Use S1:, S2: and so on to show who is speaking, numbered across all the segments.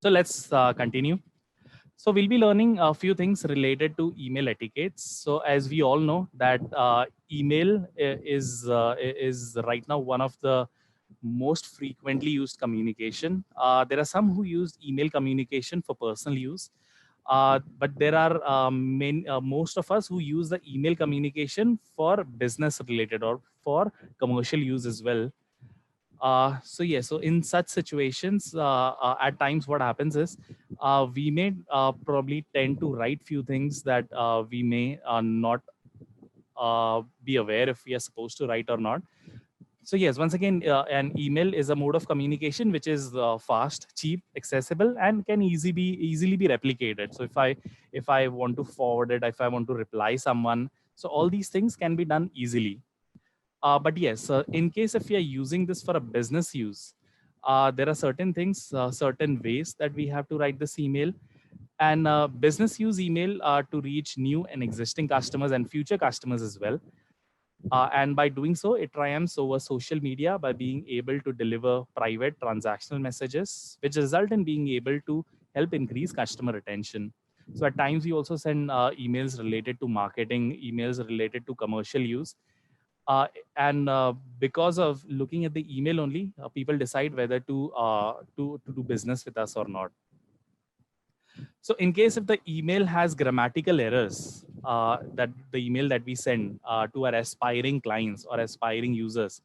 S1: So let's continue. So we'll be learning a few things related to email etiquettes. So as we all know that email is right now one of the most frequently used communication. There are some who use email communication for personal use, but there are most of us who use the email communication for business related or for commercial use as well. So in such situations, at times what happens is we may probably tend to write few things that we may not be aware if we are supposed to write or not. So yes, once again, an email is a mode of communication which is fast, cheap, accessible, and can easily be replicated. So if I want to forward it, if I want to reply someone, so all these things can be done easily. But yes, in case if we are using this for a business use, there are certain things, certain ways that we have to write this email. And business use email to reach new and existing customers and future customers as well. And by doing so, it triumphs over social media by being able to deliver private transactional messages, which result in being able to help increase customer retention. So at times we also send emails related to marketing, emails related to commercial use. And because of looking at the email only, people decide whether to do business with us or not. So in case if the email has grammatical errors, that the email that we send to our aspiring clients or aspiring users,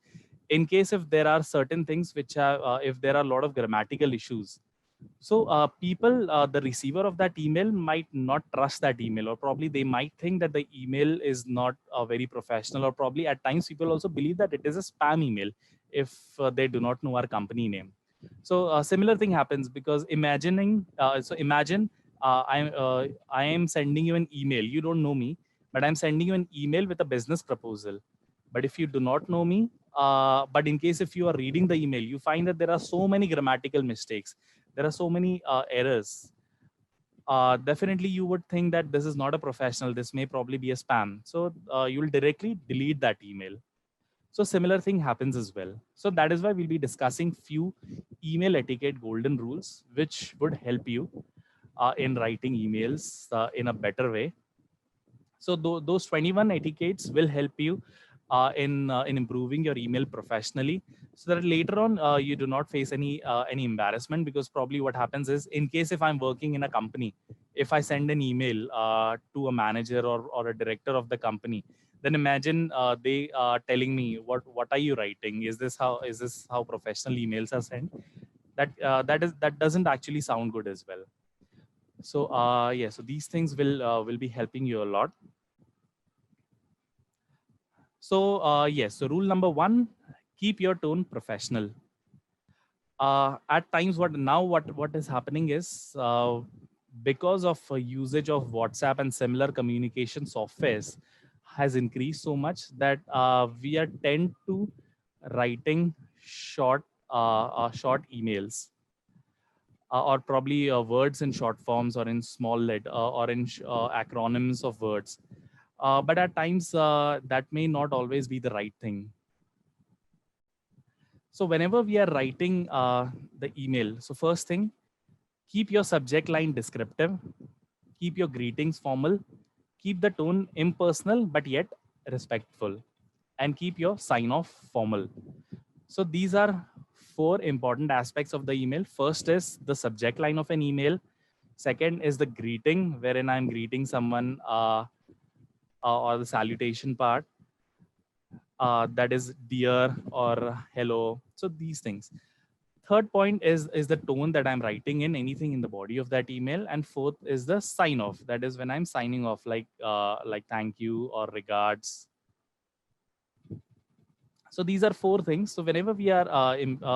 S1: in case if there are certain things which are, if there are a lot of grammatical issues, so people, the receiver of that email might not trust that email, or probably they might think that the email is not very professional, or probably at times people also believe that it is a spam email if they do not know our company name. So similar thing happens because imagine I am sending you an email. You don't know me, but I'm sending you an email with a business proposal. But if you do not know me, but in case if you are reading the email, you find that there are so many grammatical mistakes, there are so many errors. Definitely you would think that this is not a professional, this may probably be a spam. So you will directly delete that email. So similar thing happens as well. So that is why we'll be discussing few email etiquette golden rules, which would help you in writing emails in a better way. So those 21 etiquettes will help you in improving your email professionally, so that later on you do not face any embarrassment. Because probably what happens is, in case if I'm working in a company, if I send an email to a manager or a director of the company, then imagine they telling me, what are you writing? Is this how professional emails are sent? That doesn't actually sound good as well. So yeah, so these things will be helping you a lot. So yes, so rule number one, keep your tone professional. At times, what is happening is, because of usage of WhatsApp and similar communication softwares has increased so much that we are tend to writing short emails, or probably words in short forms or in small lead or in acronyms of words. But at times that may not always be the right thing. So whenever we are writing the email, so first thing, keep your subject line descriptive, keep your greetings formal, keep the tone impersonal but yet respectful, and keep your sign off formal. So these are four important aspects of the email. First is the subject line of an email. Second is the greeting, wherein I'm greeting someone, or the salutation part, that is dear or hello. So these things. Third point is the tone that I'm writing in anything in the body of that email. And fourth is the sign off. That is when I'm signing off, like thank you or regards. So these are four things. So whenever we are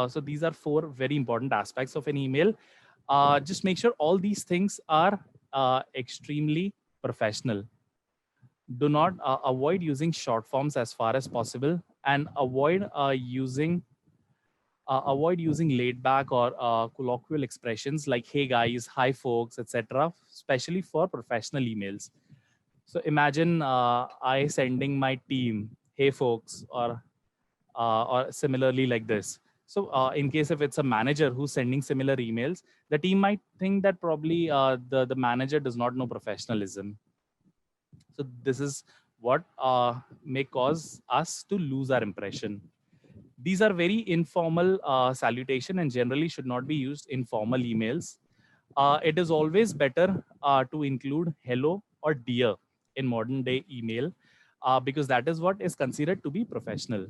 S1: so these are four very important aspects of an email. Just make sure all these things are extremely professional. Do not avoid using short forms as far as possible, and avoid using laid back or colloquial expressions like hey guys, hi folks, etc., especially for professional emails. So imagine I sending my team hey folks, or similarly like this. So in case if it's a manager who's sending similar emails, the team might think that probably the manager does not know professionalism. So this is what may cause us to lose our impression. These are very informal salutation and generally should not be used in formal emails. It is always better to include hello or dear in modern day email because that is what is considered to be professional.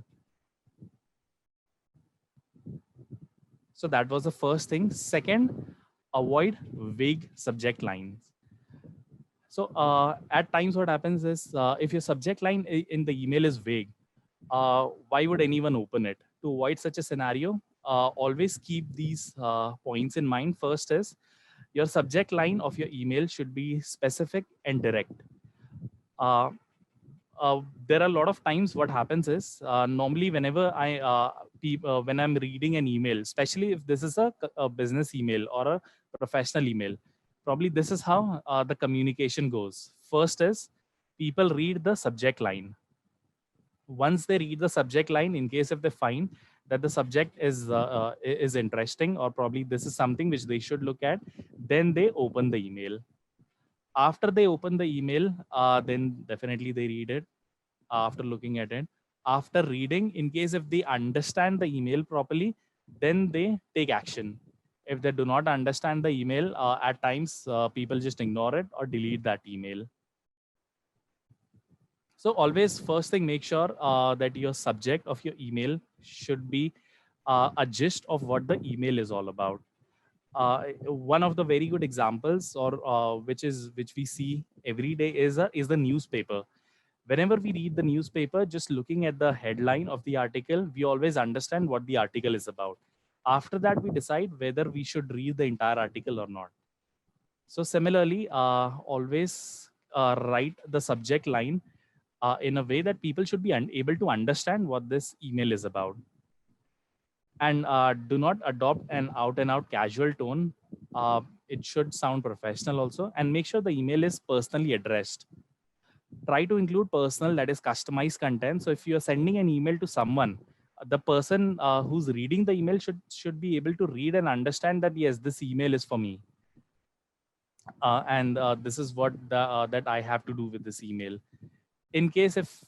S1: So that was the first thing. Second, avoid vague subject lines. So at times what happens is if your subject line in the email is vague, why would anyone open it? To avoid such a scenario, always keep these points in mind. First is your subject line of your email should be specific and direct. Uh, there are a lot of times what happens is normally whenever when I'm reading an email, especially if this is a business email or a professional email, probably this is how the communication goes. First is people read the subject line. Once they read the subject line, in case if they find that the subject is interesting or probably this is something which they should look at, then they open the email. After they open the email, then definitely they read it. After looking at it, after reading, in case if they understand the email properly, then they take action. If they do not understand the email, at times people just ignore it or delete that email. So always first thing, make sure that your subject of your email should be a gist of what the email is all about. One of the very good examples or which we see every day is the newspaper. Whenever we read the newspaper, just looking at the headline of the article, we always understand what the article is about. After that, we decide whether we should read the entire article or not. So similarly, always write the subject line in a way that people should be able to understand what this email is about. And do not adopt an out and out casual tone. It should sound professional also, and make sure the email is personally addressed. Try to include personal, that is customized content. So if you're sending an email to someone, the person who's reading the email should be able to read and understand that yes, this email is for me, and this is what that I have to do with this email. In case if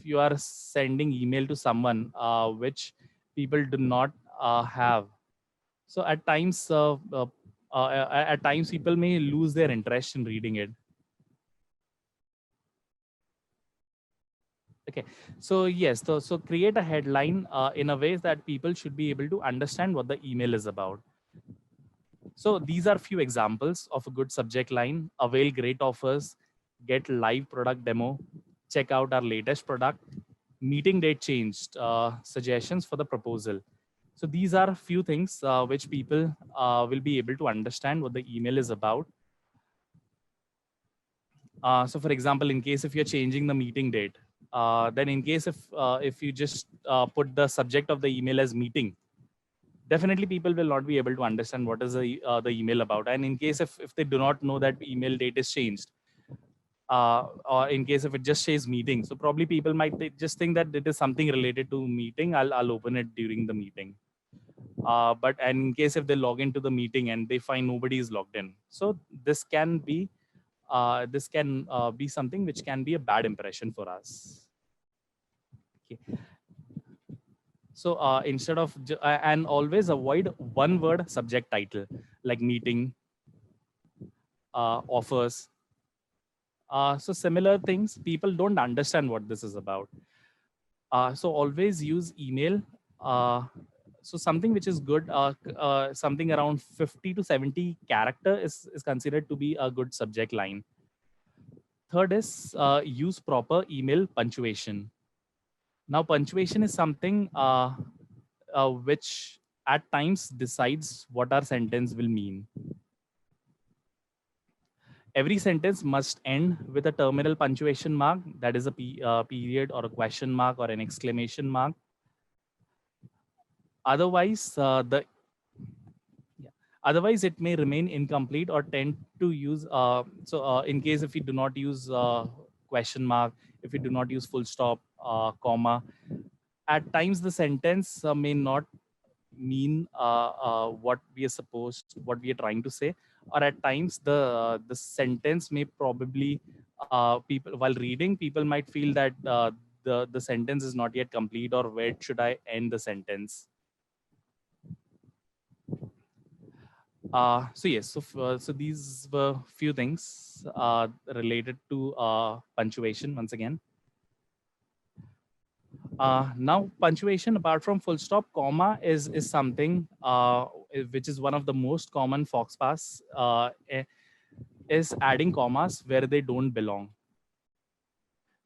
S1: you are sending email to someone which people do not have, so at times people may lose their interest in reading it. Okay, so yes, so create a headline in a way that people should be able to understand what the email is about. So these are few examples of a good subject line. Avail great offers, get live product demo, check out our latest product, meeting date changed, suggestions for the proposal. So these are a few things which people will be able to understand what the email is about. So for example, in case if you're changing the meeting date, then in case if you just put the subject of the email as meeting, definitely people will not be able to understand what is the email about. And in case if they do not know that email date is changed, or in case if it just says meeting, so probably people might just think that it is something related to meeting. I'll open it during the meeting. But and in case if they log into the meeting and they find nobody is logged in, so this can be something which can be a bad impression for us. Okay. So instead of and always avoid one word subject title like meeting, offers. So similar things, people don't understand what this is about. So always use email. So something which is good, something around 50 to 70 character is considered to be a good subject line. Third is use proper email punctuation. Now punctuation is something which at times decides what our sentence will mean. Every sentence must end with a terminal punctuation mark, that is a period or a question mark or an exclamation mark. Otherwise, otherwise it may remain incomplete or tend to use. In case if we do not use question mark, if we do not use full stop, comma, at times the sentence may not mean what we are trying to say, or at times the sentence may probably people while reading, people might feel that the sentence is not yet complete, or where should I end the sentence. So yes, so these were few things related to punctuation once again. Now, punctuation, apart from full stop, comma is something which is one of the most common foxpass, is adding commas where they don't belong.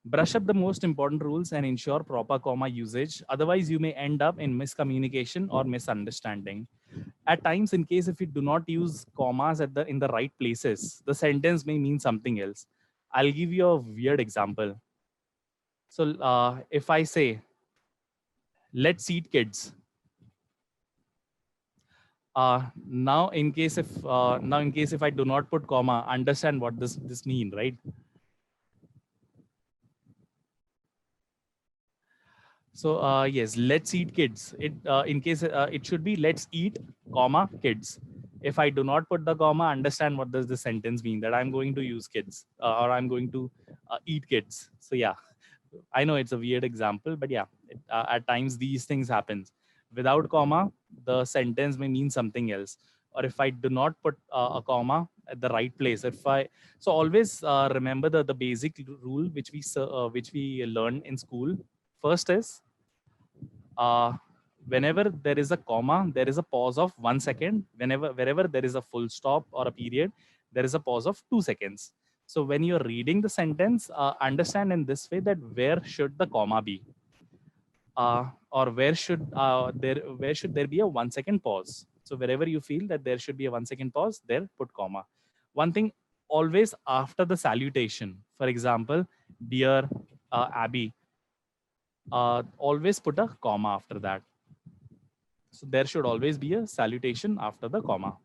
S1: Brush up the most important rules and ensure proper comma usage. Otherwise, you may end up in miscommunication or misunderstanding. At times, in case if you do not use commas in the right places, the sentence may mean something else. I'll give you a weird example. So if I say, let's eat kids. Now in case if I do not put comma, understand what this mean, right? So yes, let's eat kids. It in case it should be let's eat comma kids. If I do not put the comma, understand what does the sentence mean, that I'm going to use kids, or I'm going to eat kids. So yeah, I know it's a weird example, but yeah, at times these things happens. Without comma, the sentence may mean something else. Or if I do not put a comma at the right place, if I so always remember the basic rule which we learn in school. First is uh, whenever there is a comma, there is a pause of 1 second. Wherever there is a full stop or a period, there is a pause of 2 seconds. So when you're reading the sentence, understand in this way that where should the comma be, or where should there be a 1 second pause. So wherever you feel that there should be a 1 second pause, there put comma. One thing, always after the salutation. For example, dear Abby, always put a comma after that. So there should always be a salutation after the comma.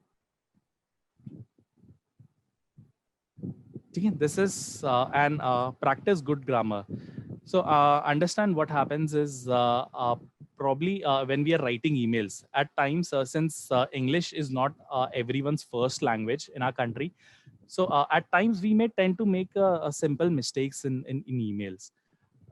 S1: This is an practice good grammar. So understand what happens is probably when we are writing emails at times, since English is not everyone's first language in our country. So at times we may tend to make a simple mistakes in emails,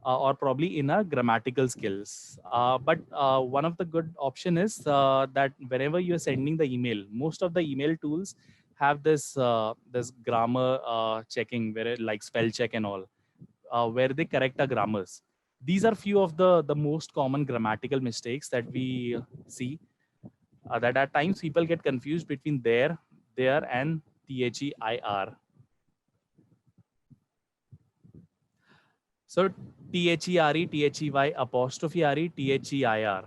S1: or probably in our grammatical skills. But one of the good option is that whenever you're sending the email, most of the email tools have this grammar checking, where like spell check and all, where they correct our grammars. These are few of the most common grammatical mistakes that we see, that at times people get confused between there and their. So there, apostrophe re, their.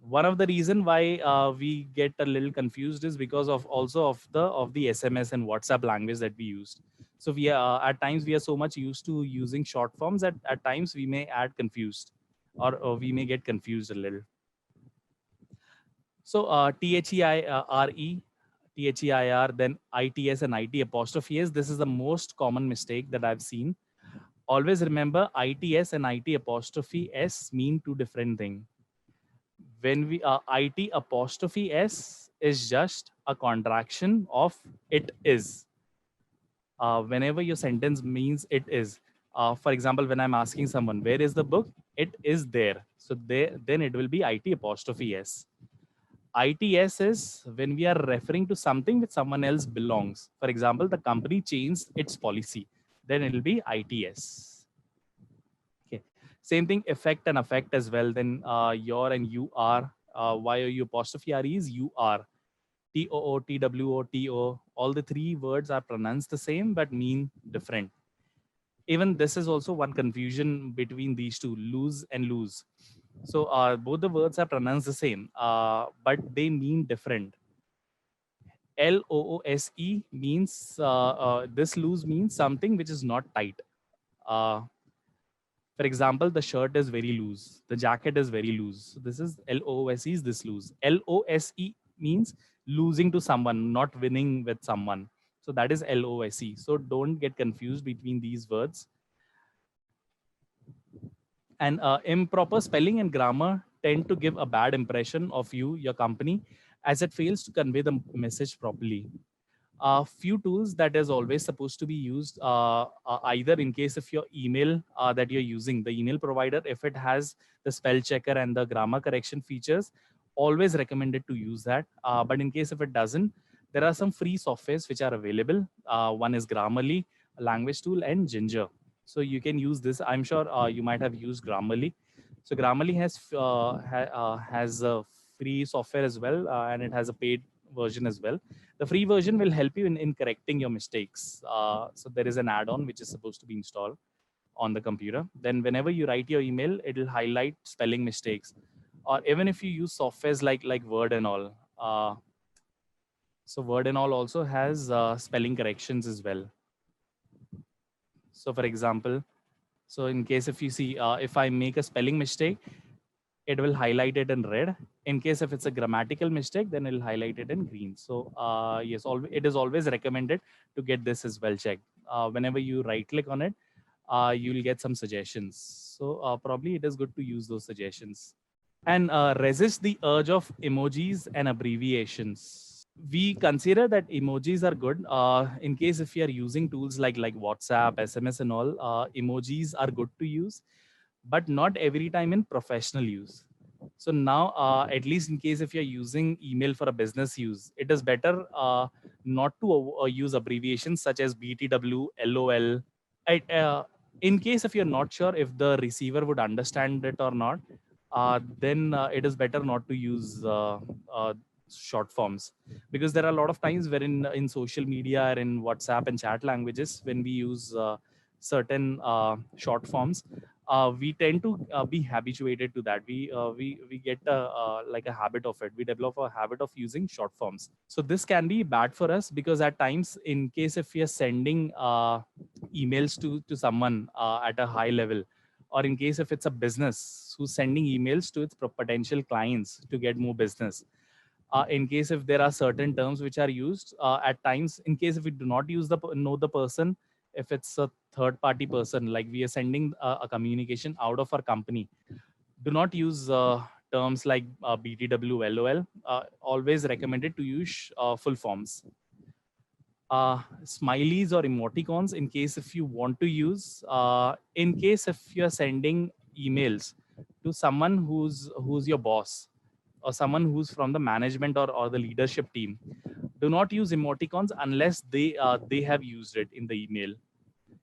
S1: One of the reason why we get a little confused is because of also of the SMS and WhatsApp language that we used. So we are at times we are so much used to using short forms that at times we may add confused, or we may get confused a little. So their, then its and it apostrophe s. This is the most common mistake that I've seen. Always remember, its and it apostrophe s mean two different things. When we it apostrophe s is just a contraction of it is. Whenever your sentence means it is, for example, when I'm asking someone where is the book, it is there. So there, then it will be it apostrophe s. Its is when we are referring to something which someone else belongs. For example, the company changed its policy, then it will be its. Okay. Same thing, effect and affect as well. Then your and you are. Why are you apostrophe re is you are. TOO, TWO, TO. All the three words are pronounced the same but mean different. Even this is also one confusion between these two, lose and lose. So both the words are pronounced the same, but they mean different. LOOSE means this loose means something which is not tight. Uh, For example, the shirt is very loose. The jacket is very loose. So this is LOSE is this loose. LOSE means losing to someone, not winning with someone. So that is LOSE. So don't get confused between these words. And improper spelling and grammar tend to give a bad impression of you, your company, as it fails to convey the message properly. A few tools that is always supposed to be used, either in case if your email that you're using, the email provider, if it has the spell checker and the grammar correction features, always recommended to use that. But in case if it doesn't, there are some free softwares which are available. One is Grammarly, a language tool, and Ginger. So you can use this. I'm sure you might have used Grammarly. So Grammarly has a free software as well, and it has a paid version as well. The free version will help you in correcting your mistakes. So there is an add-on which is supposed to be installed on the computer. Then whenever you write your email, it will highlight spelling mistakes. Or even if you use softwares like Word and all. So Word and all also has spelling corrections as well. So for example, so in case if you see, if I make a spelling mistake, it will highlight it in red. In case if it's a grammatical mistake, then it'll highlight it in green. So yes, it is always recommended to get this as well checked. Whenever you right click on it, you'll get some suggestions. So probably it is good to use those suggestions. And resist the urge of emojis and abbreviations. We consider that emojis are good in case if you are using tools like WhatsApp, SMS and all. Emojis are good to use, but not every time in professional use. So now, at least in case if you're using email for a business use, it is better not to use abbreviations such as BTW, LOL. In case if you're not sure if the receiver would understand it or not, then it is better not to use short forms, because there are a lot of times wherein in social media or in WhatsApp and chat languages, when we use certain short forms, we tend to be habituated to that. We get like a habit of it. We develop a habit of using short forms. So this can be bad for us, because at times, in case if we are sending emails to someone at a high level, or in case if it's a business who's sending emails to its potential clients to get more business, in case if there are certain terms which are used at times, in case if we do not use know the person, if it's a third party person, like we are sending a communication out of our company, do not use terms like BTW, LOL. Always recommended to use full forms. Smileys or emoticons, in case if you want to use, in case if you're sending emails to someone who's your boss, or someone who's from the management or the leadership team, do not use emoticons unless they have used it in the email.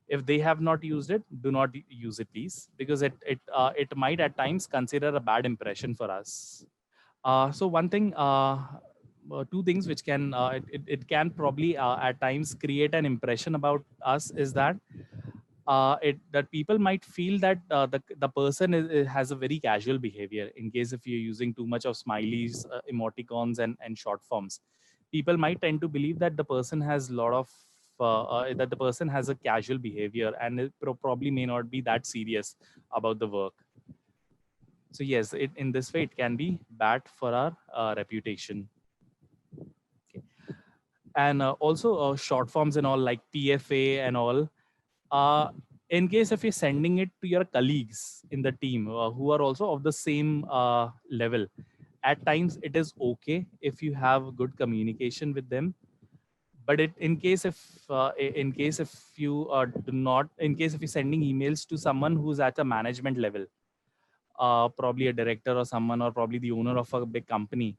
S1: If they have not used it, do not use it, please, because it might at times consider a bad impression for us. So one thing, two things which can it can probably at times create an impression about us is that that people might feel that the person has a very casual behavior. In case if you're using too much of smileys, emoticons, and short forms, people might tend to believe that the person has a lot of that the person has a casual behavior, and it probably may not be that serious about the work. So yes, in this way, it can be bad for our reputation. Okay. And also short forms and all, like PFA and all. In case if you're sending it to your colleagues in the team who are also of the same level, at times it is okay if you have good communication with them. But in case if you do not, in case if you're sending emails to someone who's at a management level, probably a director or someone, or probably the owner of a big company,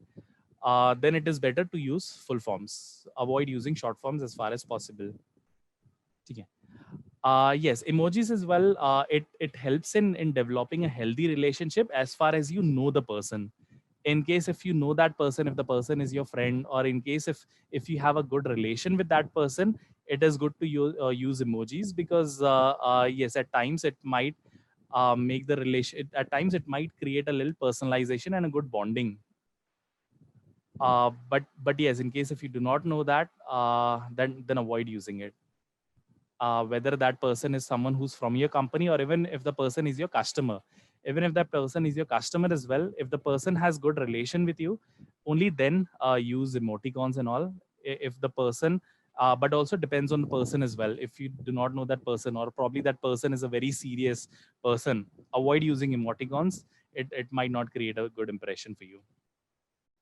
S1: then it is better to use full forms. Avoid using short forms as far as possible. Okay. Yes, emojis as well. It helps in developing a healthy relationship as far as you know the person. In case if you know that person, if the person is your friend, or in case if you have a good relation with that person, it is good to use emojis, because yes, at times it might make the relation. At times it might create a little personalization and a good bonding. But yes, in case if you do not know that, then avoid using it. Whether that person is someone who's from your company, or even if the person is your customer. Even if that person is your customer as well, if the person has good relation with you, only then use emoticons and all. If the person, but also depends on the person as well. If you do not know that person, or probably that person is a very serious person, avoid using emoticons. it might not create a good impression for you.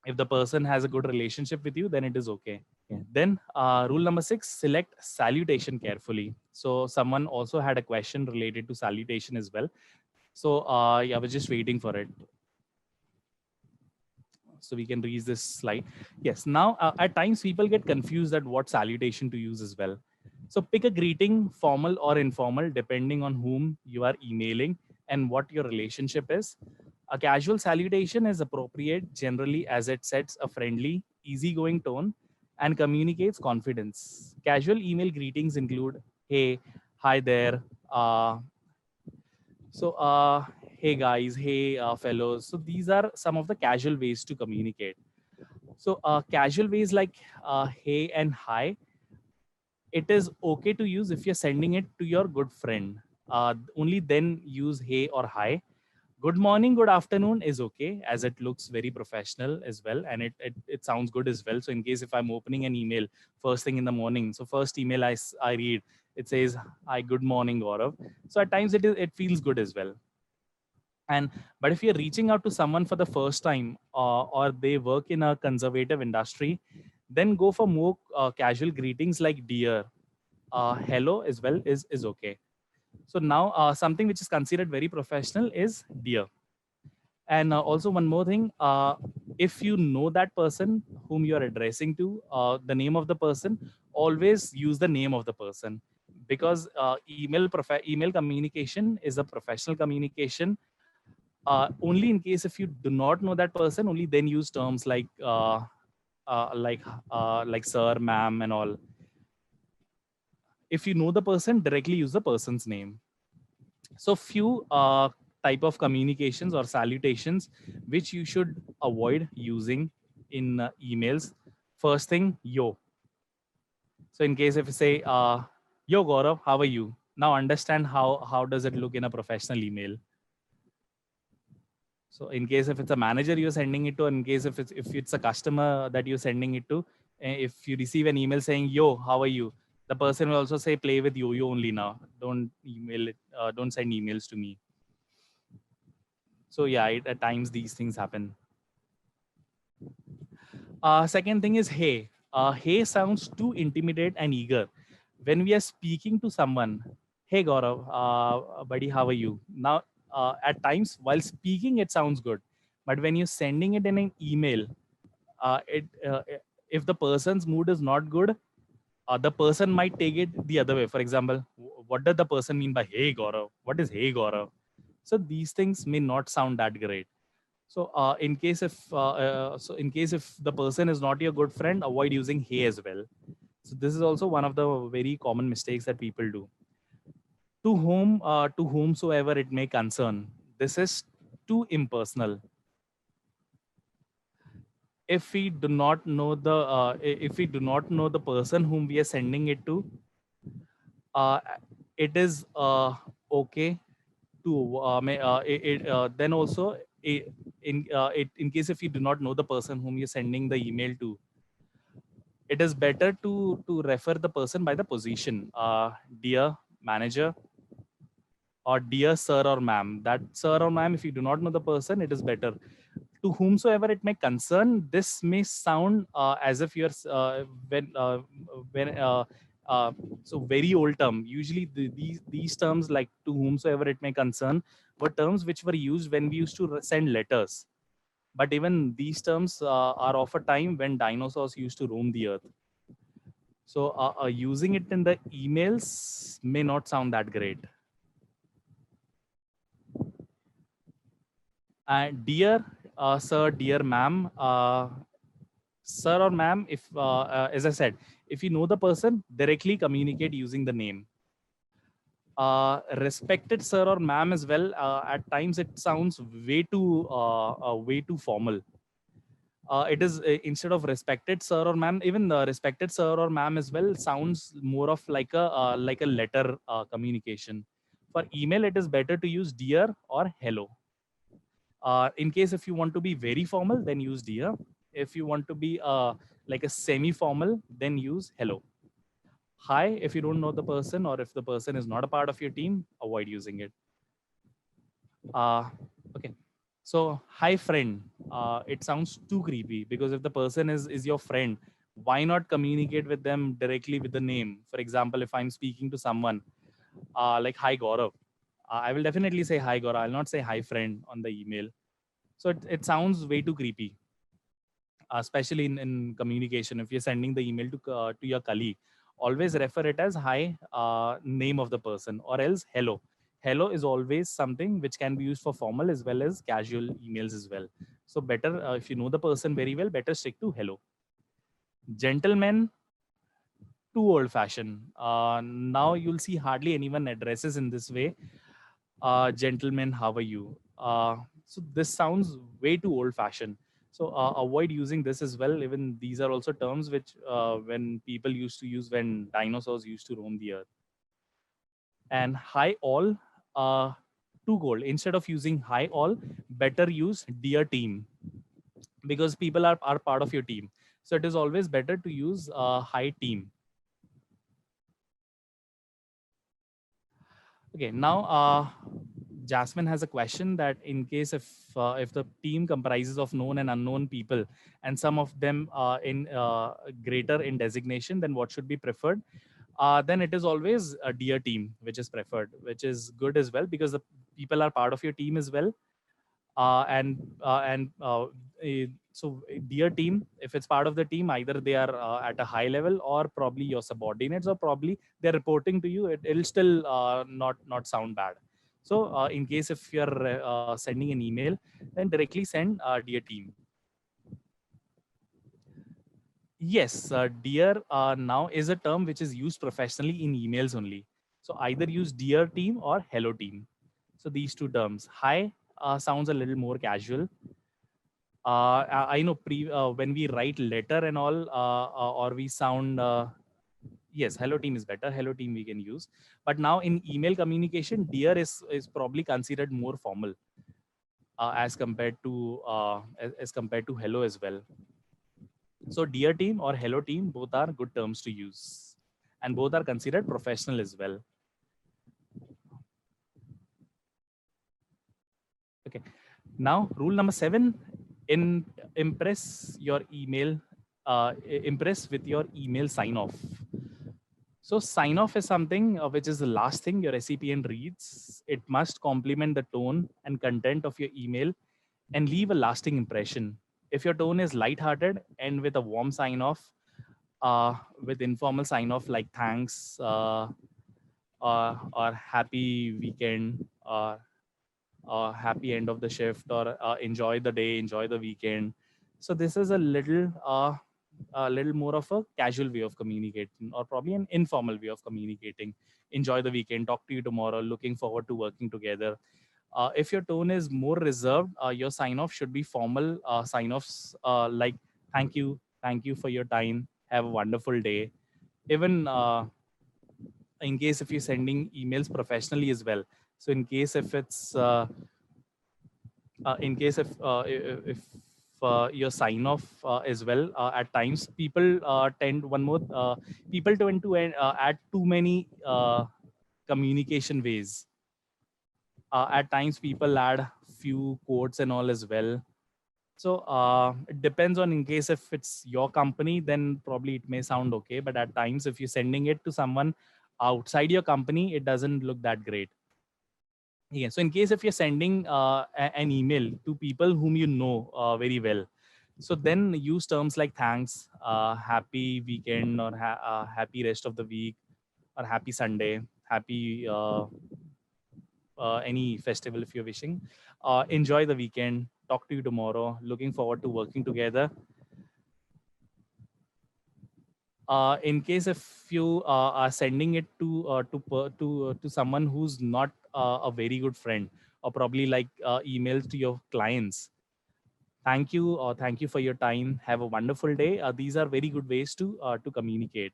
S1: If the person has a good relationship with you, then it is okay. Yeah. Then rule number 6, select salutation carefully. So someone also had a question related to salutation as well. So yeah, I was just waiting for it. So we can read this slide. Yes, now at times people get confused at what salutation to use as well. So pick a greeting, formal or informal, depending on whom you are emailing and what your relationship is. A casual salutation is appropriate generally as it sets a friendly, easygoing tone and communicates confidence. Casual email greetings include, hey, hi there, hey guys, hey fellows. So these are some of the casual ways to communicate. So casual ways like hey and hi, it is okay to use if you're sending it to your good friend. Only then use hey or hi. Good morning, good afternoon is okay as it looks very professional as well, and it sounds good as well. So in case if I'm opening an email first thing in the morning, so first email I read, it says, hi, good morning, Gaurav. So at times it feels good as well. And but if you're reaching out to someone for the first time, or they work in a conservative industry, then go for more casual greetings like dear, hello as well is okay. So now something which is considered very professional is dear. And also one more thing, if you know that person whom you are addressing to, the name of the person, always use the name of the person, because email communication is a professional communication. Only in case if you do not know that person, only then use terms uh, like like sir, ma'am, and all. If you know the person, directly use the person's name. So few type of communications or salutations which you should avoid using in emails. First thing, yo. So in case if you say, yo Gaurav, how are you? Now understand how does it look in a professional email. So in case if it's a manager you're sending it to, in case if it's a customer that you're sending it to, if you receive an email saying, yo, how are you? The person will also say, play with yo only now. Don't email it, don't send emails to me. So yeah, at times these things happen. Second thing is hey. Hey sounds too intimidate and eager. When we are speaking to someone, hey Gaurav, buddy, how are you? Now, at times while speaking, it sounds good, but when you're sending it in an email, it if the person's mood is not good, the person might take it the other way. For example, what does the person mean by hey Gaurav? What is hey Gaurav? So these things may not sound that great. So in case if the person is not your good friend, avoid using hey as well. So this is also one of the very common mistakes that people do. To whomsoever it may concern. This is too impersonal. If we do not know if we do not know the person whom we are sending it to, uh, it is okay to then also in case if you do not know the person whom you're sending the email to, it is better to refer the person by the position, dear manager, or dear sir or ma'am. That sir or ma'am, if you do not know the person, it is better. To whomsoever it may concern, this may sound as if you're when so very old term. Usually these terms like to whomsoever it may concern were terms which were used when we used to send letters. But even these terms are of a time when dinosaurs used to roam the earth. So using it in the emails may not sound that great. Dear sir, dear ma'am, sir or ma'am, if as I said, if you know the person, directly communicate using the name. Respected sir or ma'am as well. At times it sounds way too formal. It is instead of respected sir or ma'am, even the respected sir or ma'am as well sounds more of like a letter communication. For email, it is better to use dear or hello. In case if you want to be very formal, then use dear. If you want to be like a semi-formal, then use hello. Hi, if you don't know the person or if the person is not a part of your team, avoid using it. Uh, okay. So hi friend, it sounds too creepy, because if the person is your friend, why not communicate with them directly with the name? For example, if I'm speaking to someone like hi Gaurav, I will definitely say hi Gaurav. I'll not say hi friend on the email. So it sounds way too creepy, especially in communication. If you're sending the email to your colleague, always refer it as hi, name of the person, or else hello. Hello is always something which can be used for formal as well as casual emails as well. So better, if you know the person very well, better stick to hello. Gentlemen, too old fashioned. Now you'll see hardly anyone addresses in this way. Gentlemen, how are you? So this sounds way too old fashioned. So avoid using this as well. Even these are also terms which when people used to use when dinosaurs used to roam the earth. And hi all, too cold. Instead of using hi all, better use dear team, because people are part of your team. So it is always better to use hi team. Okay, now Jasmine has a question that in case if the team comprises of known and unknown people, and some of them in greater in designation, then what should be preferred? Then it is always a dear team which is preferred, which is good as well, because the people are part of your team as well. And so dear team, if it's part of the team, either they are at a high level, or probably your subordinates, or probably they're reporting to you, it'll still not sound bad. So in case if you're sending an email, then directly send dear team. Yes, dear now is a term which is used professionally in emails only. So either use dear team or hello team. So these two terms. Hi sounds a little more casual. I know when we write letter and all, or we sound, yes, hello team is better. Hello team we can use. But now in email communication, dear is probably considered more formal as compared to hello as well. So dear team or hello team, both are good terms to use, and both are considered professional as well. Okay. Now, rule number 7: in impress your email, impress with your email sign off. So sign off is something which is the last thing your recipient reads. It must complement the tone and content of your email and leave a lasting impression. If your tone is light-hearted and with a warm sign off, with informal sign off like thanks, or happy weekend, happy end of the shift, or enjoy the day, enjoy the weekend. So this is a little more of a casual way of communicating, or probably an informal way of communicating. Enjoy the weekend, talk to you tomorrow, looking forward to working together. If your tone is more reserved, your sign off should be formal sign offs, like thank you for your time, have a wonderful day. Even in case if you're sending emails professionally as well. So in case if it's in case if your sign off as well, at times people tend one more people tend to add too many communication ways. At times people add few quotes and all as well. So it depends on, in case if it's your company, then probably it may sound okay, but at times if you're sending it to someone outside your company, it doesn't look that great. Yeah. So in case if you're sending an email to people whom you know very well, so then use terms like thanks, happy weekend, or happy rest of the week, or happy Sunday, happy any festival if you're wishing. Enjoy the weekend. Talk to you tomorrow. Looking forward to working together. In case if you are sending it to someone who's not a very good friend, or probably like emails to your clients, thank you, or thank you for your time, have a wonderful day. These are very good ways to communicate,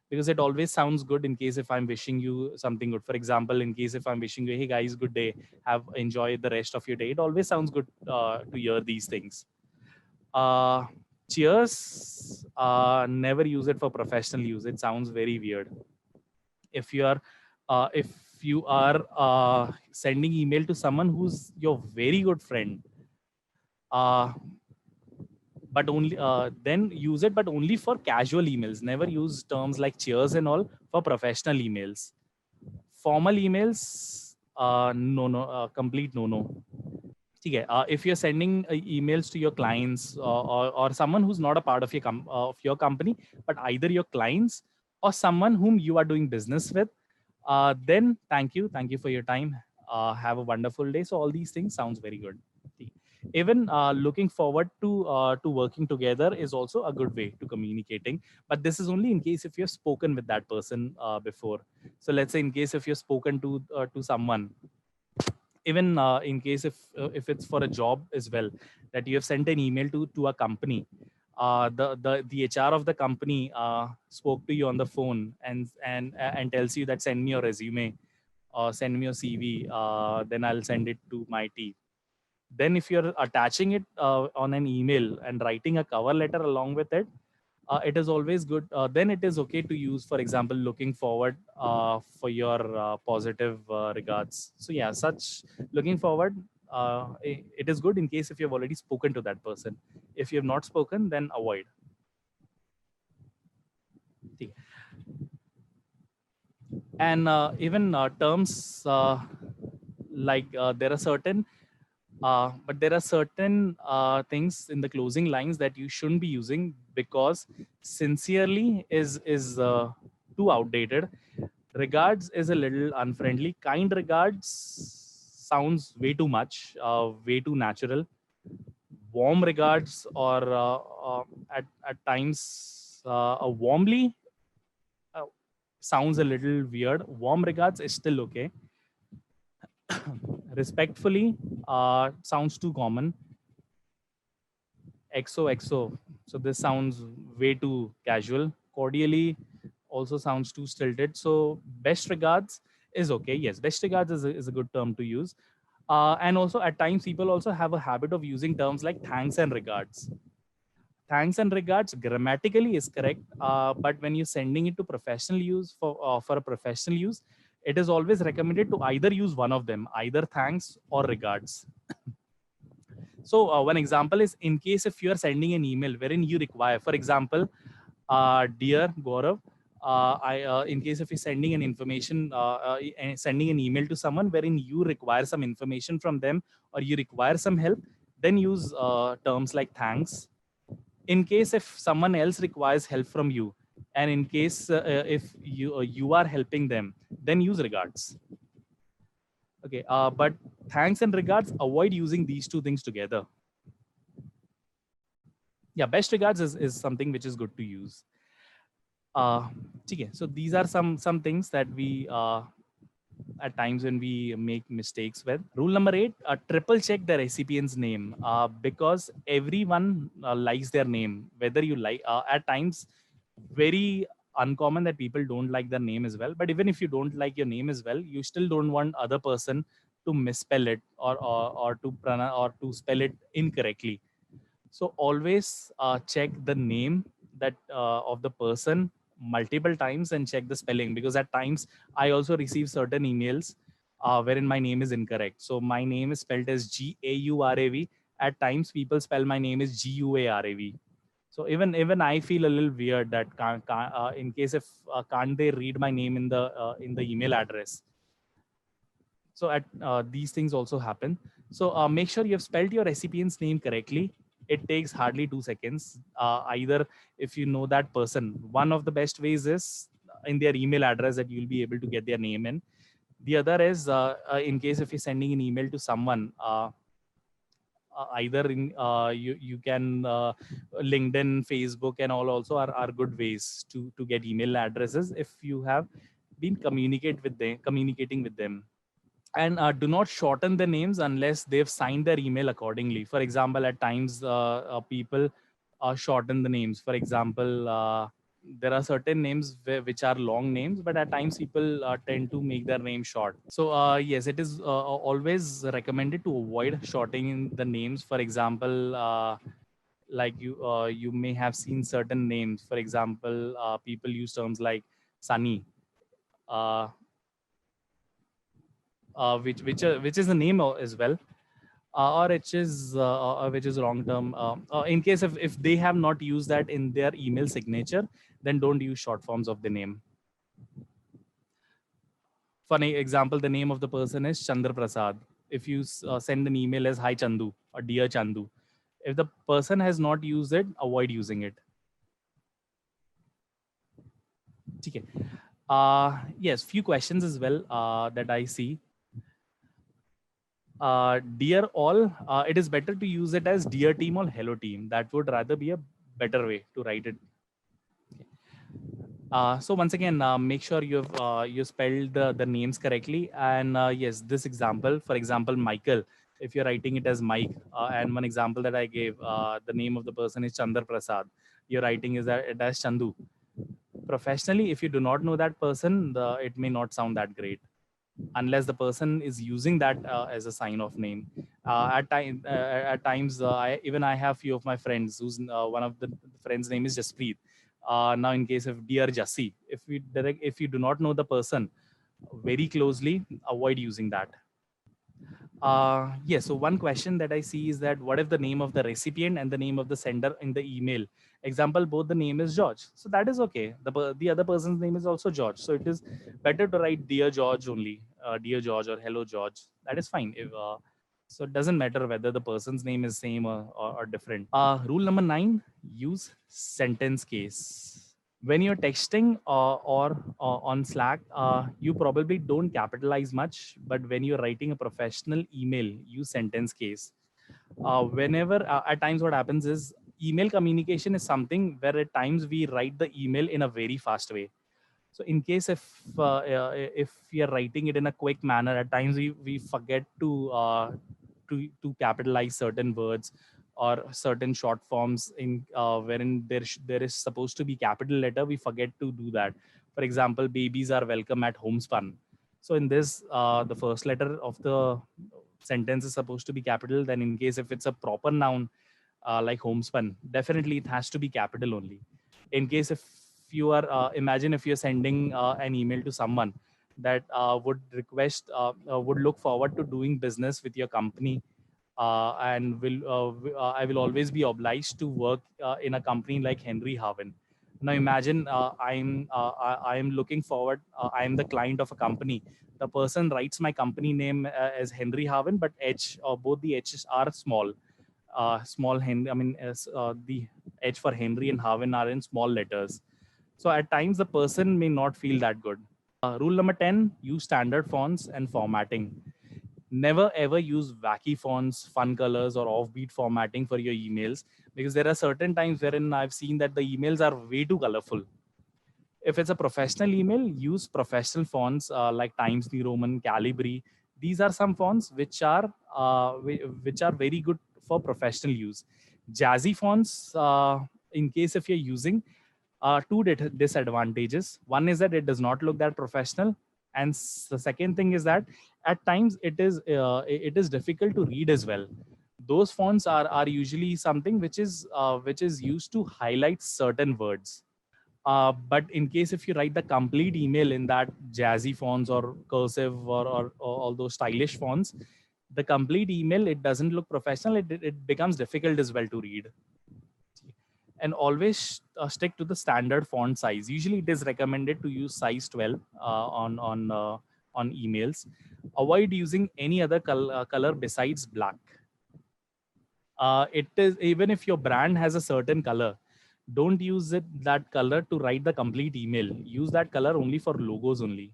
S1: because it always sounds good in case if I'm wishing you something good. For example, in case if I'm wishing you, hey guys, good day, have enjoy the rest of your day, it always sounds good to hear these things. uh, Cheers, never use it for professional use. It sounds very weird. If you are if you are sending email to someone who's your very good friend, but only then use it, but only for casual emails. Never use terms like cheers and all for professional emails. Formal emails, no, complete no. Okay, if you're sending emails to your clients or someone who's not a part of your company, but either your clients or someone whom you are doing business with, then thank you for your time. Have a wonderful day. So all these things sounds very good. Even looking forward to working together is also a good way to communicating. But this is only in case if you've spoken with that person before. So let's say in case if you've spoken to someone, even in case if it's for a job as well, that you have sent an email to a company, the HR of the company spoke to you on the phone and tells you that send me your resume or send me your CV, then I'll send it to my team. Then if you're attaching it on an email and writing a cover letter along with it, it is always good. Then it is okay to use, for example, looking forward for your positive regards. So yeah, such looking forward, it is good in case if you have already spoken to that person. If you have not spoken, then avoid. And even terms like there are certain things in the closing lines that you shouldn't be using, because sincerely is too outdated. Regards is a little unfriendly. Kind regards sounds way too much, way too natural. Warm regards, or at times a warmly uh, sounds a little weird. Warm regards is still okay. Respectfully sounds too common. XOXO. So this sounds way too casual. Cordially also sounds too stilted. So best regards is okay. Yes, best regards is a good term to use. And also at times people also have a habit of using terms like thanks and regards. Thanks and regards grammatically is correct, but when you're sending it to professional use for a professional use, it is always recommended to either use one of them, either thanks or regards. So one example is in case if you are sending an email wherein you require, for example, dear Gaurav, in case if you're sending an information, sending an email to someone wherein you require some information from them or you require some help, then use terms like thanks. In case if someone else requires help from you, and in case if you are helping them, then use regards. Okay, but thanks and regards, avoid using these two things together. Yeah, best regards is something which is good to use. Okay, so these are some things that we at times when we make mistakes with. Rule number 8, triple check the recipient's name, because everyone likes their name, whether you like at times very uncommon that people don't like their name as well. But even if you don't like your name as well, you still don't want other person to misspell it or to pronounce or to spell it incorrectly. So always check the name that of the person multiple times and check the spelling, because at times I also receive certain emails wherein my name is incorrect. So my name is spelled as Gaurav. At times people spell my name as Guarav. So even I feel a little weird that in case if can't they read my name in the email address. So at these things also happen. So make sure you have spelled your recipient's name correctly. It takes hardly 2 seconds. Either if you know that person, one of the best ways is in their email address that you'll be able to get their name in. The other is in case if you're sending an email to someone, either in you can LinkedIn, Facebook, and all also are good ways to get email addresses if you have been communicating with them. And do not shorten the names unless they've signed their email accordingly. For example, at times people shorten the names. For example, there are certain names which are long names, but at times people tend to make their name short. So yes, it is always recommended to avoid shortening the names. For example, like you may have seen certain names. For example, people use terms like Sunny. Uh, which is the name as well. or which is long term. In case if they have not used that in their email signature, then don't use short forms of the name. For an example, the name of the person is Chandra Prasad. If you send an email as Hi Chandu or Dear Chandu, if the person has not used it, avoid using it. Okay. Yes, few questions as well that I see. Dear all, it is better to use it as Dear Team or Hello Team. That would rather be a better way to write it. So once again, make sure you spelled the names correctly. And yes, this example, for example, Michael, if you're writing it as Mike, and one example that I gave, the name of the person is Chandra Prasad. You're writing is that it as Chandu. Professionally, if you do not know that person, it may not sound that great unless the person is using that as a sign of name. At times, I have few of my friends who's one of the friends' name is Jaspreet. Now, in case of Dear Jassi, if you do not know the person very closely, avoid using that. Yes. So one question that I see is that what if the name of the recipient and the name of the sender in the email? Example, both the name is George. So that is okay. The other person's name is also George. So it is better to write Dear George only, Dear George or Hello George. That is fine. So it doesn't matter whether the person's name is same or different. Rule number 9: use sentence case. When you're texting or on Slack, you probably don't capitalize much, but when you're writing a professional email, use sentence case. Whenever at times what happens is email communication is something where at times we write the email in a very fast way. So in case if we are writing it in a quick manner, at times we forget to capitalize certain words or certain short forms in wherein there is supposed to be capital letter. We forget to do that. For example, babies are welcome at homespun. So in this, the first letter of the sentence is supposed to be capital. Then in case if it's a proper noun like homespun, definitely it has to be capital only. In case if you are imagine if you're sending an email to someone that would look forward to doing business with your company, and I will always be obliged to work in a company like Henry Haven. Now imagine I am looking forward. I am the client of a company. The person writes my company name as Henry Haven, but H or both the H's are small. Small Henry. I mean, the H for Henry and Haven are in small letters. So at times the person may not feel that good. Rule number 10: use standard fonts and formatting. Never ever use wacky fonts, fun colors, or offbeat formatting for your emails, because there are certain times wherein I've seen that the emails are way too colorful. If it's a professional email, use professional fonts like Times New Roman, Calibri. These are some fonts which are very good for professional use. Jazzy fonts, in case if you're using, two disadvantages. One is that it does not look that professional, and the second thing is that at times it is difficult to read as well. Those fonts are usually something which is used to highlight certain words. But in case if you write the complete email in that jazzy fonts or cursive or all those stylish fonts, the complete email, it doesn't look professional. It becomes difficult as well to read. And always stick to the standard font size. Usually it is recommended to use size 12 on emails. Avoid using any other color besides black. It is even if your brand has a certain color, don't use that color to write the complete email. Use that color only for logos only,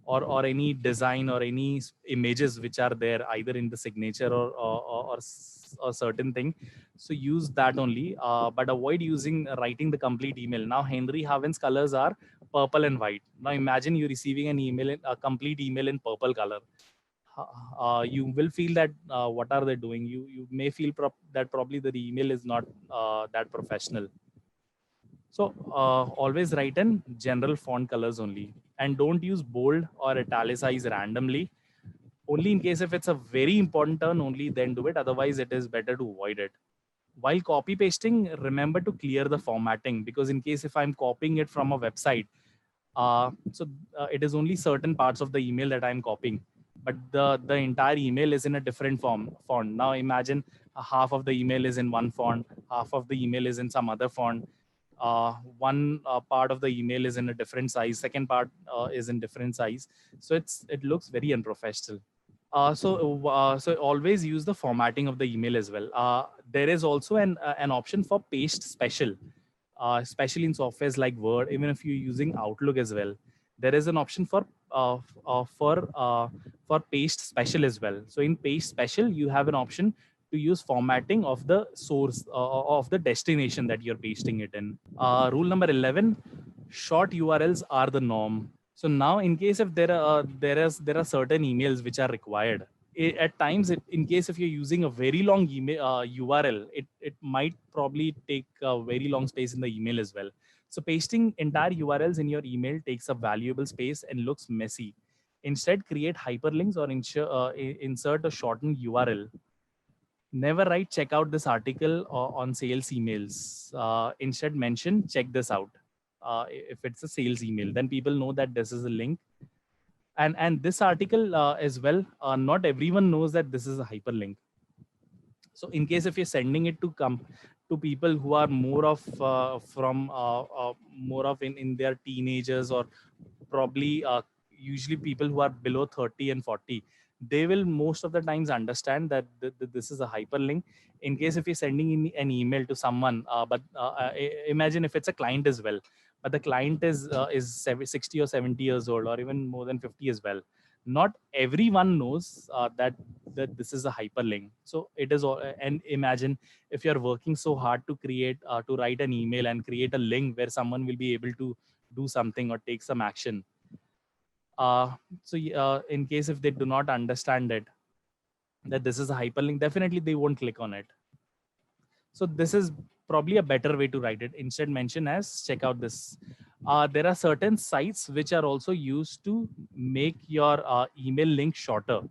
S1: or any design or any images which are there either in the signature or certain thing. So use that only, but avoid using writing the complete email. Now Henry Haven's colors are purple and white. Now imagine you receiving an email, a complete email in purple color. You will feel that what are they doing. You may feel that probably the email is not that professional. So always write in general font colors only, and don't use bold or italicize randomly. Only in case if it's a very important turn, only then do it. Otherwise, it is better to avoid it. While copy pasting, remember to clear the formatting, because in case if I'm copying it from a website, it is only certain parts of the email that I'm copying. but the entire email is in a different font. Now imagine half of the email is in one font, half of the email is in some other font. One part of the email is in a different size, second part is in different size. So it looks very unprofessional. So always use the formatting of the email as well. There is also an option for paste special, especially in softwares like Word. Even if you're using Outlook as well, there is an option for paste special as well. So in paste special, you have an option to use formatting of the source of the destination that you're pasting it in. Rule number 11: short URLs are the norm. So now, in case if there are certain emails which are required, at times, in case if you're using a very long email URL, it might probably take a very long space in the email as well. So pasting entire URLs in your email takes up valuable space and looks messy. Instead, create hyperlinks or insert a shortened URL. Never write check out this article on sales emails. Instead, mention check this out. If it's a sales email, then people know that this is a link. And this article as well, not everyone knows that this is a hyperlink. So in case if you're sending it to people who are more of more of in their teenagers, or probably usually people who are below 30 and 40, they will most of the times understand that this is a hyperlink. In case if you're sending in an email to someone, but imagine if it's a client as well, but the client is 60 or 70 years old, or even more than 50 as well. Not everyone knows that this is a hyperlink. So it is all, and imagine if you're working so hard to create to write an email and create a link where someone will be able to do something or take some action. In case if they do not understand it, that this is a hyperlink, definitely they won't click on it. So this is probably a better way to write it. Instead, mention as check out this. There are certain sites which are also used to make your email link shorter.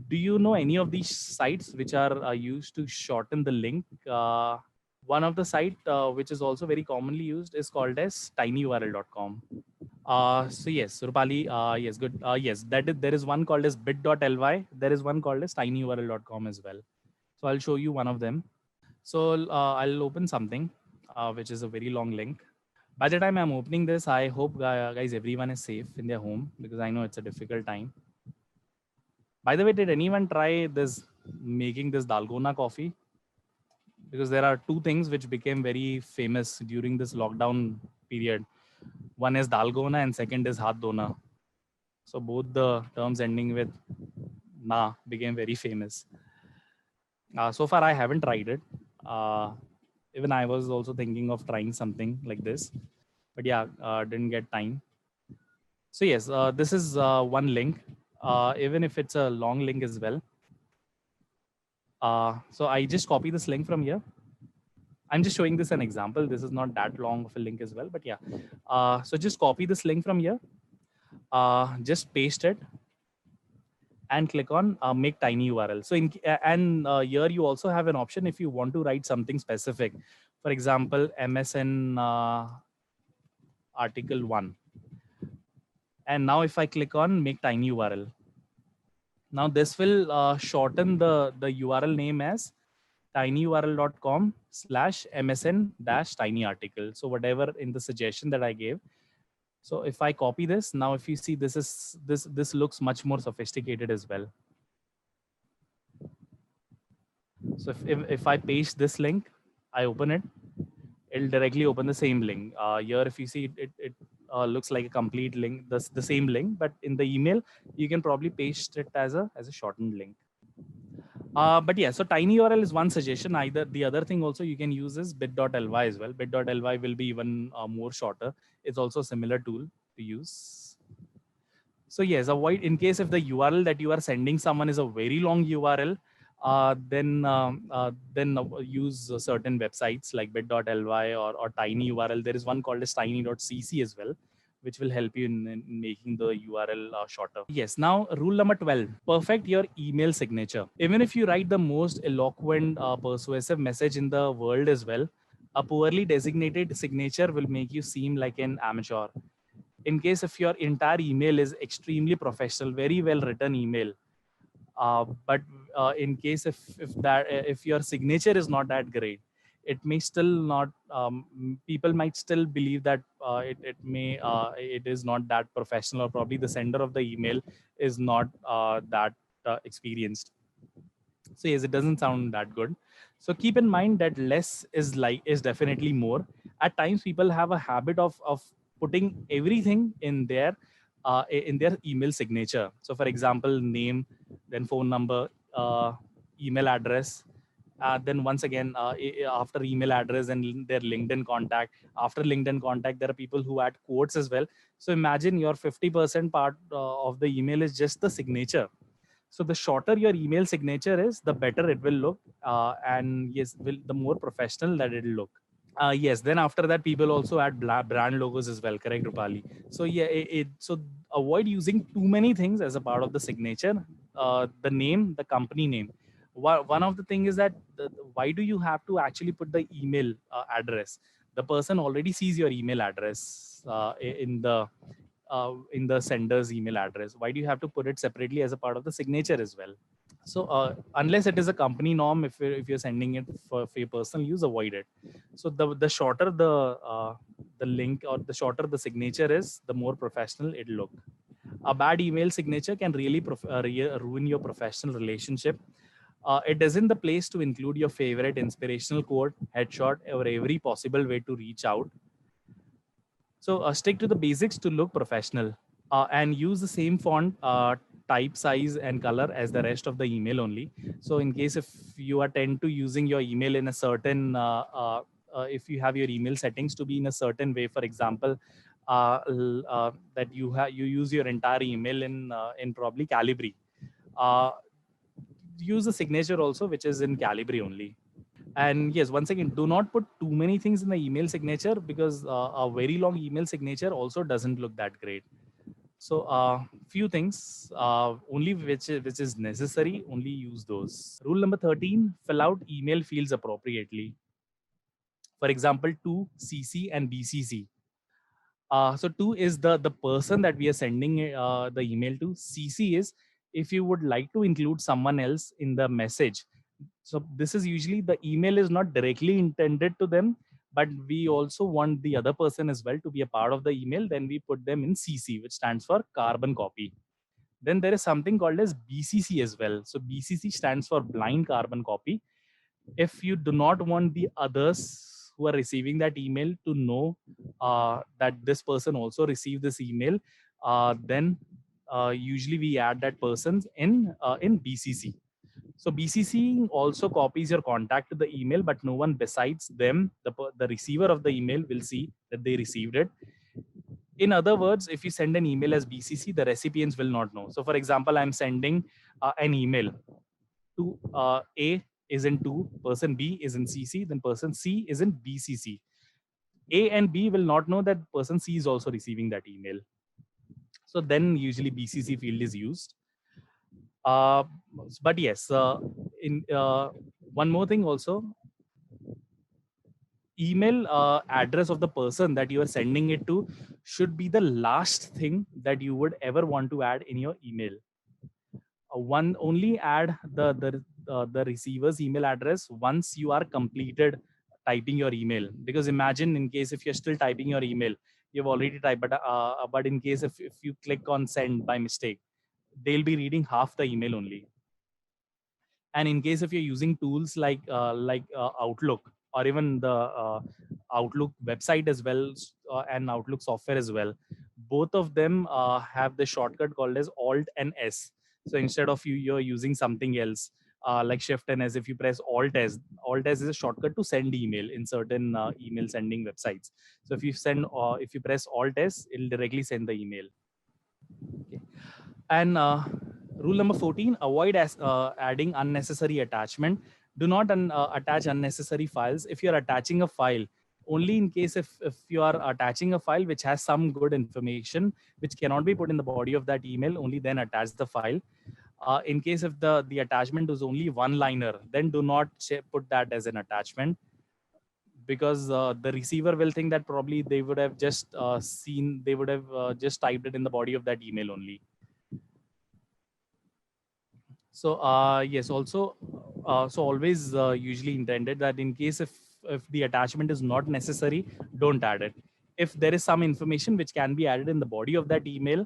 S1: Do you know any of these sites which are used to shorten the link? One of the site which is also very commonly used is called as tinyurl.com. So yes, Rupali, yes, good. Yes, there is one called as bit.ly. There is one called as tinyurl.com as well. So I'll show you one of them. So I'll open something, which is a very long link. By the time I'm opening this, I hope guys, everyone is safe in their home, because I know it's a difficult time. By the way, did anyone try making this Dalgona coffee? Because there are two things which became very famous during this lockdown period. One is Dalgona and second is Hath Dona. So both the terms ending with na became very famous. So far, I haven't tried it. Even I was also thinking of trying something like this, but yeah, didn't get time. So yes, this is one link, even if it's a long link as well. So I just copy this link from here. I'm just showing this an example. This is not that long of a link as well, but yeah. So just copy this link from here. Just paste it and click on make tiny URL. So here you also have an option if you want to write something specific. For example, MSN article 1. And now if I click on make tiny URL, now this will shorten the URL name as tinyurl.com/msn-tiny article. So whatever in the suggestion that I gave. So if I copy this, now if you see, this looks much more sophisticated as well. So if I paste this link, I open it, it'll directly open the same link. Here, if you see, it looks like a complete link, the same link, but in the email, you can probably paste it as a shortened link. But yeah, so tinyurl is one suggestion. Either the other thing also you can use is bit.ly as well. Bit.ly will be even more shorter. It's also a similar tool to use. So yes, avoid, in case if the URL that you are sending someone is a very long URL, then use certain websites like bit.ly or tinyurl. There is one called as tiny.cc as well, which will help you in making the URL shorter. Yes, now rule number 12, perfect your email signature. Even if you write the most eloquent, persuasive message in the world as well, a poorly designated signature will make you seem like an amateur. In case if your entire email is extremely professional, very well written email, but in case if your signature is not that great, it may still not, people might still believe that it is not that professional, or probably the sender of the email is not that experienced. So yes, it doesn't sound that good. So keep in mind that less is definitely more. At times people have a habit of putting everything in their email signature. So for example, name, then phone number, email address, then once again, after email address and their LinkedIn contact. After LinkedIn contact, there are people who add quotes as well. So imagine your 50% part of the email is just the signature. So the shorter your email signature is, the better it will look, and yes, the more professional that it will look. Yes. Then after that, people also add brand logos as well. Correct, Rupali. So yeah, so avoid using too many things as a part of the signature. The name, the company name. One of the thing is that why do you have to actually put the email address? The person already sees your email address in the sender's email address. Why do you have to put it separately as a part of the signature as well? So unless it is a company norm, if you're sending it for your personal use, avoid it. So the shorter the link, or the shorter the signature is, the more professional it'll look. A bad email signature can really ruin your professional relationship. It isn't the place to include your favorite inspirational quote, headshot, or every possible way to reach out. So stick to the basics to look professional, and use the same font, type, size, and color as the rest of the email only. So in case if you are tend to using your email in a certain, if you have your email settings to be in a certain way, for example, that you use your entire email in probably Calibri. Uh, Use the signature also, which is in Calibri only. And yes, once again, do not put too many things in the email signature, because a very long email signature also doesn't look that great. So few things, only which is necessary, only use those. Rule number 13: fill out email fields appropriately. For example, to CC and BCC. So two is the person that we are sending the email to. CC is if you would like to include someone else in the message. So this is usually the email is not directly intended to them, but we also want the other person as well to be a part of the email. Then we put them in CC, which stands for carbon copy. Then there is something called as BCC as well. So BCC stands for blind carbon copy. If you do not want the others who are receiving that email to know that this person also received this email, then usually we add that person's in BCC. So BCC also copies your contact to the email, but no one besides them, the receiver of the email, will see that they received it. In other words, if you send an email as BCC, the recipients will not know. So for example, I'm sending an email to A is in to, person B is in CC, then person C is in BCC. A and B will not know that person C is also receiving that email. So then usually BCC field is used. Uh, but yes, in one more thing also, email address of the person that you are sending it to should be the last thing that you would ever want to add in your email. One only add the receiver's email address once you are completed typing your email. Because imagine, in case if you're still typing your email, you've already typed, but in case if you click on send by mistake, they'll be reading half the email only. And in case if you're using tools like Outlook, or even the Outlook website as well, and Outlook software as well, both of them have the shortcut called as Alt and S. So instead of you're using something else like Shift and S, if you press Alt S is a shortcut to send email in certain email sending websites. So if you press Alt S, it'll directly send the email. Okay. And rule number 14: avoid adding unnecessary attachment. Do not attach unnecessary files. If you're attaching a file, only in case if you are attaching a file which has some good information which cannot be put in the body of that email, only then attach the file. In case if the attachment is only one liner, then do not put that as an attachment. because the receiver will think that probably they would have just they would have just typed it in the body of that email only. So yes, also, so always usually intended that in case if the attachment is not necessary, don't add it. If there is some information which can be added in the body of that email,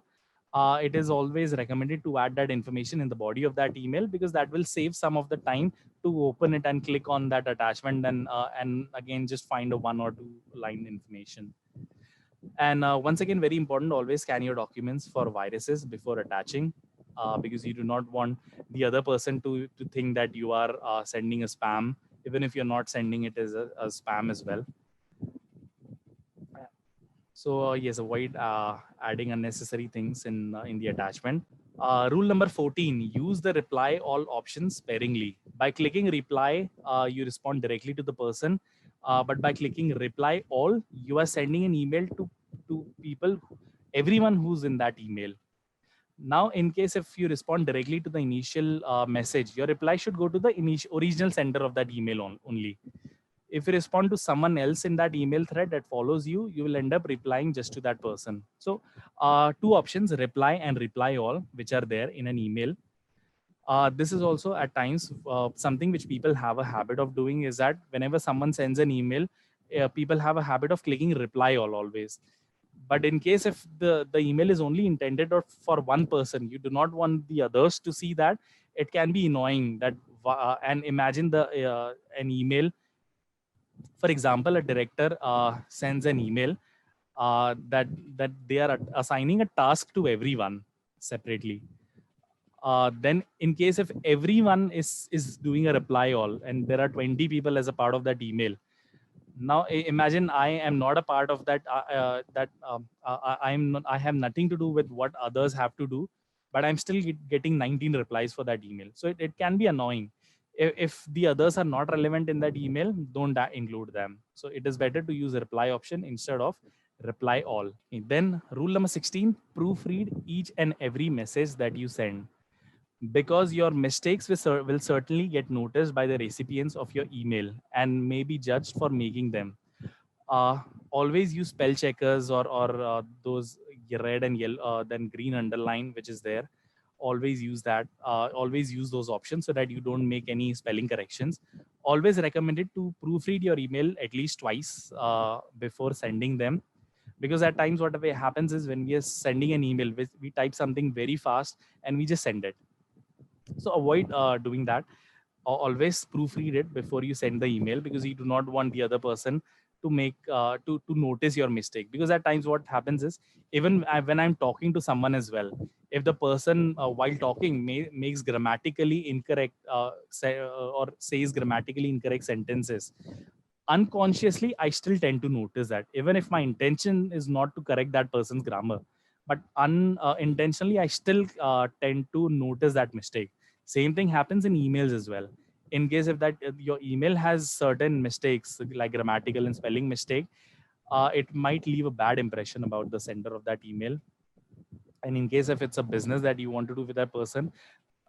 S1: it is always recommended to add that information in the body of that email, because that will save some of the time to open it and click on that attachment and again just find a 1 or 2 line information. And once again, very important, always scan your documents for viruses before attaching, because you do not want the other person to think that you are sending a spam, even if you're not sending it as a spam as well. So yes, avoid adding unnecessary things in the attachment. Rule number 14, use the reply all options sparingly. By clicking reply, you respond directly to the person. But by clicking reply all, you are sending an email to people, everyone who's in that email. Now, in case if you respond directly to the initial message, your reply should go to the original sender of that email only. If you respond to someone else in that email thread that follows you, you will end up replying just to that person. So 2 options, reply and reply all, which are there in an email. This is also at times something which people have a habit of doing, is that whenever someone sends an email, people have a habit of clicking reply all always. But in case if the email is only intended for one person, you do not want the others to see that, it can be annoying that and imagine the an email. For example, a director sends an email that they are assigning a task to everyone separately. Then in case if everyone is doing a reply all and there are 20 people as a part of that email, now imagine I am not a part of that I have nothing to do with what others have to do, but I'm still getting 19 replies for that email. So it can be annoying. If the others are not relevant in that email, don't include them. So it is better to use a reply option instead of reply all. Then rule number 16, proofread each and every message that you send, because your mistakes will certainly get noticed by the recipients of your email and may be judged for making them. Uh, Always use spell checkers or those red and yellow, then green underline, which is there. Always use that. Always use those options so that you don't make any spelling corrections. Always recommended to proofread your email at least twice before sending them, because at times whatever happens is when we are sending an email, we type something very fast and we just send it. So avoid doing that. Always proofread it before you send the email, because you do not want the other person to make to notice your mistake. Because at times what happens is, even when I'm talking to someone as well, if the person while talking makes grammatically incorrect or says grammatically incorrect sentences, unconsciously I still tend to notice that, even if my intention is not to correct that person's grammar, but unintentionally I still tend to notice that mistake. Same thing happens in emails as well. In case if that your email has certain mistakes like grammatical and spelling mistake, it might leave a bad impression about the sender of that email. And in case if it's a business that you want to do with that person,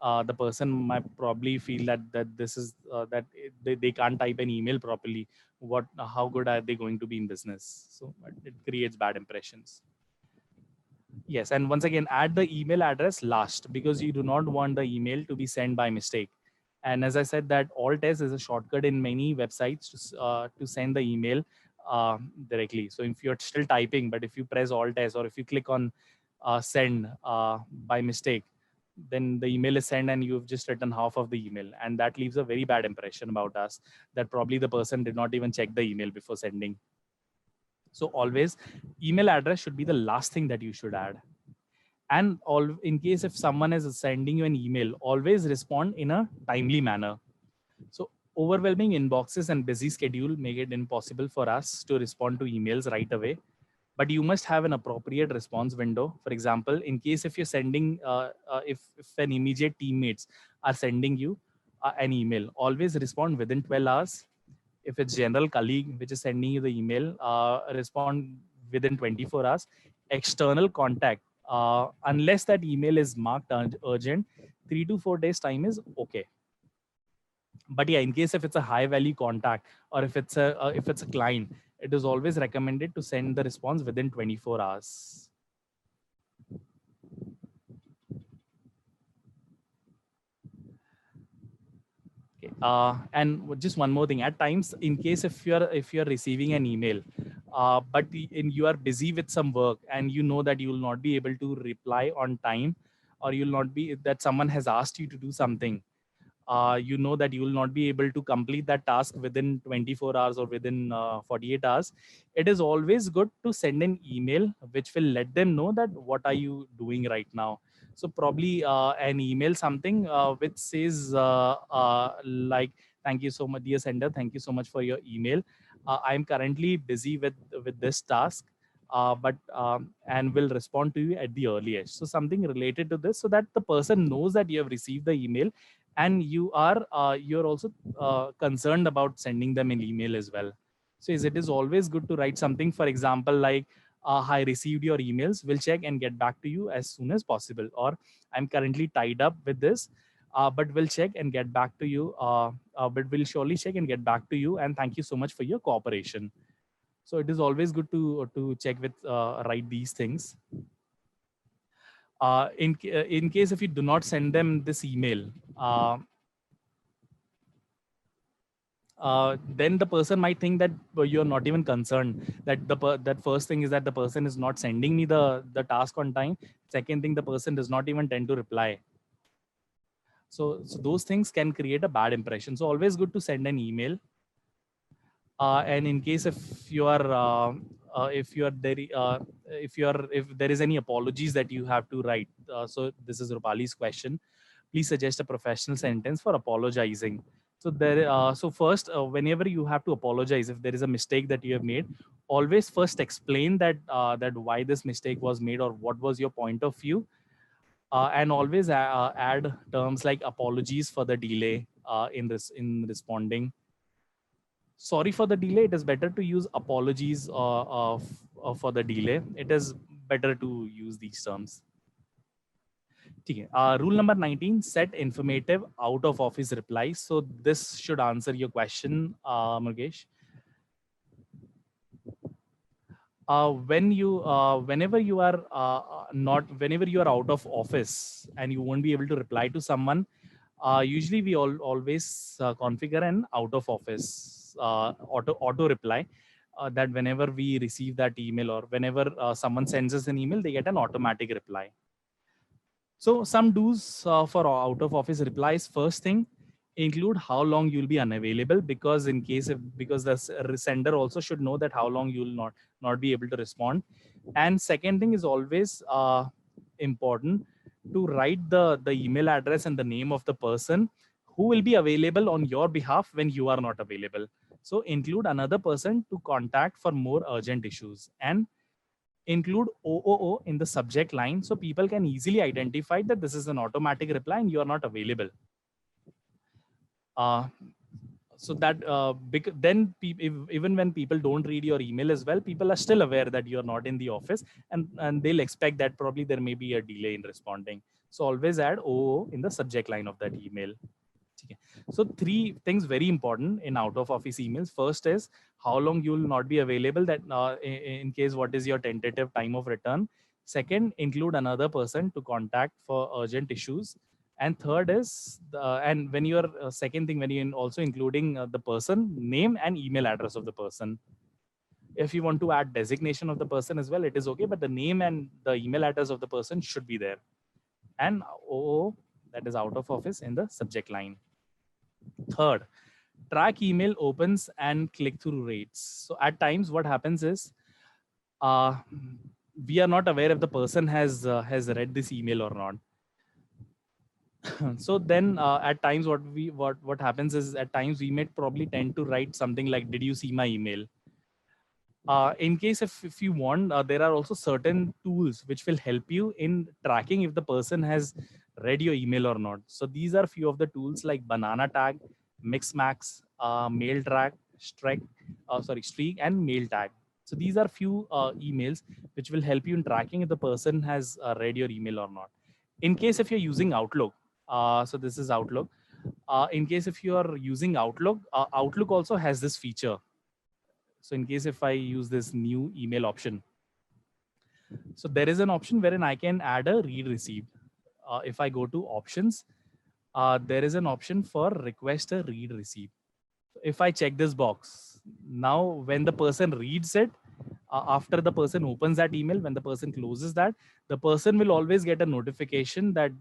S1: the person might probably feel that this is they can't type an email properly. How good are they going to be in business? So it creates bad impressions. Yes, and once again, add the email address last, because you do not want the email to be sent by mistake. And as I said, that Alt S is a shortcut in many websites to send the email directly. So if you're still typing, but if you press Alt S or if you click on send by mistake, then the email is sent and you've just written half of the email. And that leaves a very bad impression about us, that probably the person did not even check the email before sending. So always email address should be the last thing that you should add. And all in case if someone is sending you an email, always respond in a timely manner. So overwhelming inboxes and busy schedule make it impossible for us to respond to emails right away. But you must have an appropriate response window. For example, in case if you're sending, if an immediate teammates are sending you an email, always respond within 12 hours. If it's general colleague which is sending you the email, respond within 24 hours. External contact, unless that email is marked urgent, 3 to 4 days time is okay. But yeah, in case if it's a high value contact, or if it's a client, it is always recommended to send the response within 24 hours. Okay. And just one more thing. At times, in case if you're receiving an email, but you are busy with some work, and you know that you will not be able to reply on time, or you'll not be that someone has asked you to do something, you know that you will not be able to complete that task within 24 hours or within 48 hours. It is always good to send an email which will let them know that what are you doing right now. So probably an email something which says like, thank you so much dear sender, thank you so much for your email. I'm currently busy with this task, but and will respond to you at the earliest. So something related to this, so that the person knows that you have received the email, and you're also concerned about sending them an email as well. So it is always good to write something, for example, like, I received your emails, will check and get back to you as soon as possible, or I'm currently tied up with this, but will check and get back to you, but will surely check and get back to you, and thank you so much for your cooperation. So it is always good to check with write these things. In case if you do not send them this email, then the person might think that you're not even concerned. That first thing is that the person is not sending me the task on time. Second thing, the person does not even tend to reply. So those things can create a bad impression. So always good to send an email. And in case if you are there, if there is any apologies that you have to write, so this is Rupali's question. Please suggest a professional sentence for apologizing. So so first, whenever you have to apologize, if there is a mistake that you have made, always first explain that why this mistake was made, or what was your point of view, and always add terms like apologies for the delay in responding. Sorry for the delay. It is better to use apologies for the delay. It is better to use these terms. ठीक है. Rule number 19, set informative out of office replies. So this should answer your question, Mukesh. Whenever you are whenever you are out of office and you won't be able to reply to someone, usually we always configure an out of office auto reply, that whenever we receive that email, or whenever someone sends us an email, they get an automatic reply. So some do's for out of office replies. First thing, include how long you'll be unavailable, because in case because the sender also should know that how long you'll not be able to respond. And second thing is always important to write the email address and the name of the person who will be available on your behalf when you are not available. So include another person to contact for more urgent issues, and include OOO in the subject line so people can easily identify that this is an automatic reply and you are not available. So that then even when people don't read your email as well, people are still aware that you're not in the office, and they'll expect that probably there may be a delay in responding. So always add OOO in the subject line of that email. Okay. So three things very important in out of office emails. First is how long you will not be available, that in case what is your tentative time of return. Second, include another person to contact for urgent issues. And third is and when you are second thing, when you also including the person name and email address of the person. If you want to add designation of the person as well, it is okay, but the name and the email address of the person should be there. And OO, that is out of office, in the subject line. Third, track email opens and click-through rates. So at times what happens is uh, we are not aware if the person has read this email or not. So then at times what happens is, at times we may probably tend to write something like, did you see my email? In case if you want, there are also certain tools which will help you in tracking if the person has read your email or not. So these are few of the tools like Banana Tag, Mixmax, Mail Track, Streak, and Mail Tag. So these are few emails which will help you in tracking if the person has read your email or not. In case if you're using Outlook, so this is Outlook. In case if you are using Outlook, Outlook also has this feature. So in case if I use this new email option, so there is an option wherein I can add a read receipt. If I go to options, there is an option for request a read receipt. If I check this box, now when the person reads it, after the person opens that email, when the person closes that, the person will always get a notification that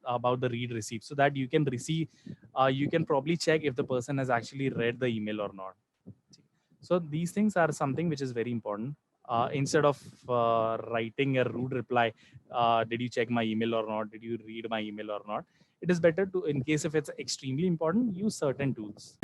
S1: about the read receipt, so that you can receive, you can probably check if the person has actually read the email or not. So these things are something which is very important. Instead of writing a rude reply, did you check my email or not? Did you read my email or not? It is better to, in case if it's extremely important, use certain tools.